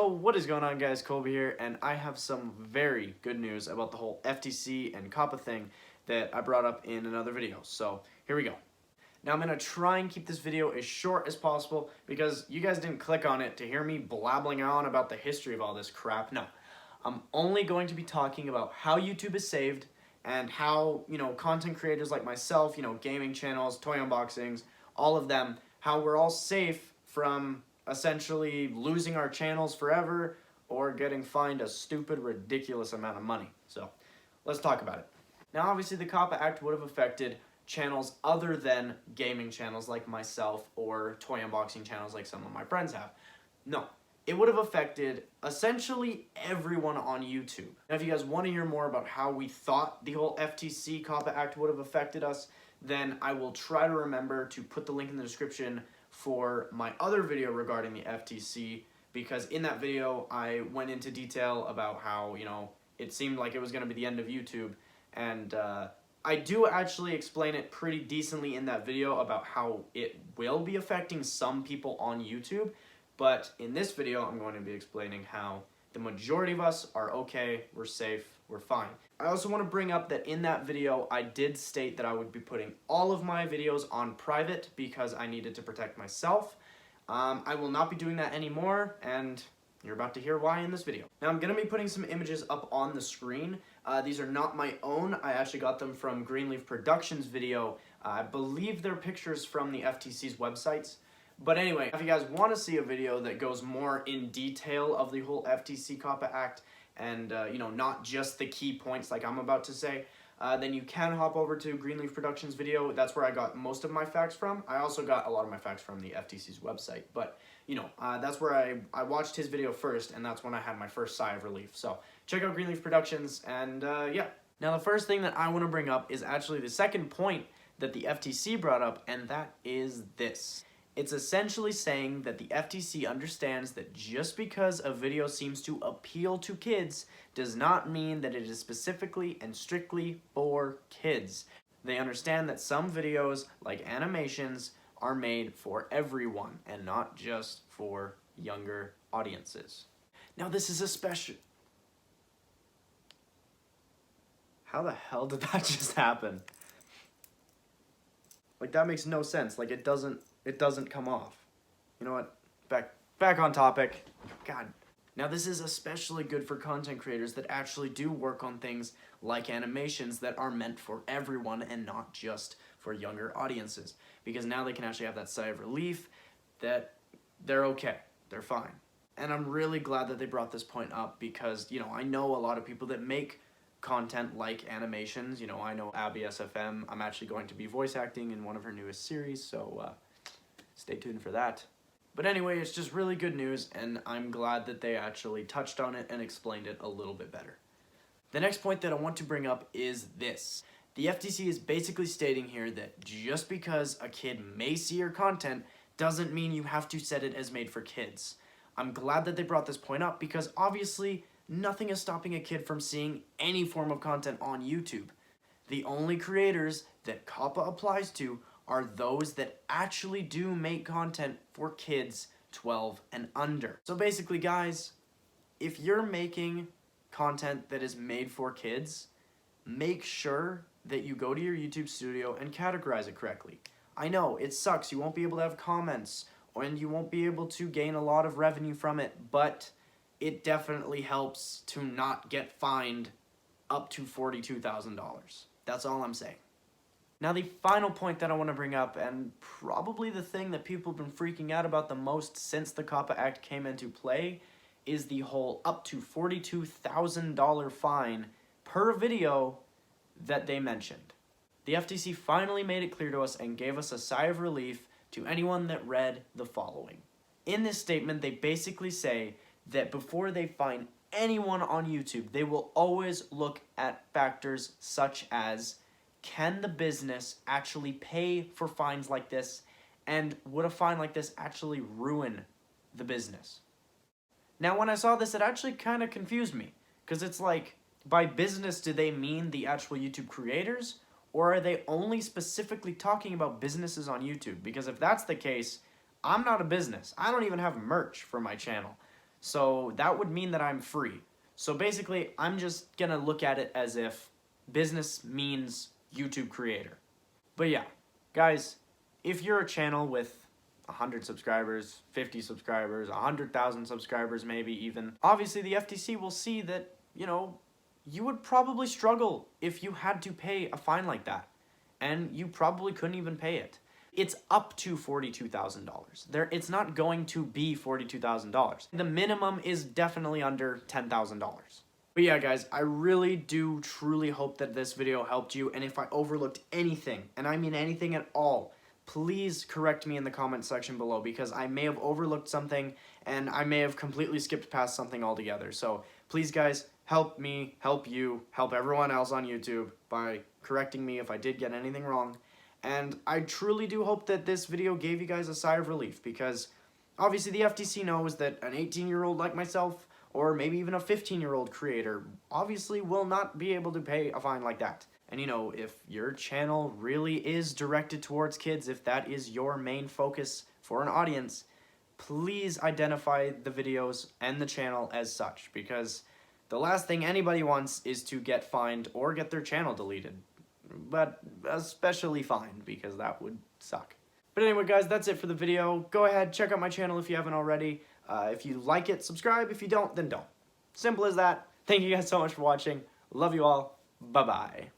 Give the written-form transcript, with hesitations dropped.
what is going on, guys? Colby here, and I have some very good news about the whole FTC and COPPA thing that I brought up in another video. So here we go. Now I'm going to try and keep this video as short as possible because you guys didn't click on it to hear me blabbling on about the history of all this crap. No, I'm only going to be talking about how YouTube is saved and how, content creators like myself, gaming channels, toy unboxings, all of them, how we're all safe from essentially losing our channels forever or getting fined a stupid, ridiculous amount of money. So let's talk about it. Now, obviously, the COPPA Act would have affected channels other than gaming channels like myself or toy unboxing channels like some of my friends have. No, it would have affected essentially everyone on YouTube. Now, if you guys want to hear more about how we thought the whole FTC COPPA Act would have affected us, then I will try to remember to put the link in the description for my other video regarding the FTC, because in that video I went into detail about how, it seemed like it was going to be the end of YouTube, and I do actually explain it pretty decently in that video about how it will be affecting some people on YouTube, but in this video I'm going to be explaining how the majority of us are okay, we're safe, we're fine. I also want to bring up that in that video I did state that I would be putting all of my videos on private because I needed to protect myself. I will not be doing that anymore, and you're about to hear why in this video. Now I'm going to be putting some images up on the screen. These are not my own. I actually got them from Greenleaf Productions video. I believe they're pictures from the FTC's websites. But anyway, if you guys want to see a video that goes more in detail of the whole FTC COPPA Act and, not just the key points like I'm about to say, then you can hop over to Greenleaf Productions video. That's where I got most of my facts from. I also got a lot of my facts from the FTC's website. But, that's where I watched his video first, and that's when I had my first sigh of relief. So check out Greenleaf Productions, and yeah. Now the first thing that I want to bring up is actually the second point that the FTC brought up, and that is this. It's essentially saying that the FTC understands that just because a video seems to appeal to kids does not mean that it is specifically and strictly for kids. They understand that some videos, like animations, are made for everyone and not just for younger audiences. Now this is especially... How the hell did that just happen? Like, that makes no sense. Like, it doesn't come off. You know what? Back on topic. God. Now this is especially good for content creators that actually do work on things like animations that are meant for everyone and not just for younger audiences. Because now they can actually have that sigh of relief that they're okay. They're fine. And I'm really glad that they brought this point up because, I know a lot of people that make content like animations. I know Abby SFM. I'm actually going to be voice acting in one of her newest series, so stay tuned for that. But anyway, it's just really good news, and I'm glad that they actually touched on it and explained it a little bit better. The next point that I want to bring up is this. The FTC is basically stating here that just because a kid may see your content doesn't mean you have to set it as made for kids. I'm glad that they brought this point up because obviously nothing is stopping a kid from seeing any form of content on YouTube. The only creators that COPPA applies to are those that actually do make content for kids 12 and under. So basically, guys, if you're making content that is made for kids, make sure that you go to your YouTube studio and categorize it correctly. I know, it sucks, you won't be able to have comments, and you won't be able to gain a lot of revenue from it, but it definitely helps to not get fined up to $42,000. That's all I'm saying. Now the final point that I want to bring up, and probably the thing that people have been freaking out about the most since the COPPA Act came into play, is the whole up to $42,000 fine per video that they mentioned. The FTC finally made it clear to us and gave us a sigh of relief to anyone that read the following. In this statement, they basically say that before they fine anyone on YouTube, they will always look at factors such as, can the business actually pay for fines like this, and would a fine like this actually ruin the business? Now when I saw this, it actually kind of confused me, because it's like, by business do they mean the actual YouTube creators, or are they only specifically talking about businesses on YouTube? Because if that's the case, I'm not a business. I don't even have merch for my channel. So that would mean that I'm free. So basically, I'm just gonna look at it as if business means YouTube creator. But yeah, guys, if you're a channel with 100 subscribers, 50 subscribers, 100,000 subscribers maybe even, obviously the FTC will see that, you would probably struggle if you had to pay a fine like that. And you probably couldn't even pay it. It's up to $42,000. It's not going to be $42,000. The minimum is definitely under $10,000. But yeah, guys, I really do truly hope that this video helped you, and if I overlooked anything, and I mean anything at all, please correct me in the comment section below, because I may have overlooked something, and I may have completely skipped past something altogether. So please, guys, help me, help you, help everyone else on YouTube by correcting me if I did get anything wrong. And I truly do hope that this video gave you guys a sigh of relief, because obviously the FTC knows that an 18-year-old like myself, or maybe even a 15-year-old creator, obviously will not be able to pay a fine like that. And if your channel really is directed towards kids, if that is your main focus for an audience, please identify the videos and the channel as such, because the last thing anybody wants is to get fined or get their channel deleted. But especially fined, because that would suck. But anyway, guys, that's it for the video. Go ahead, check out my channel if you haven't already. If you like it, subscribe. If you don't, then don't. Simple as that. Thank you guys so much for watching. Love you all. Bye-bye.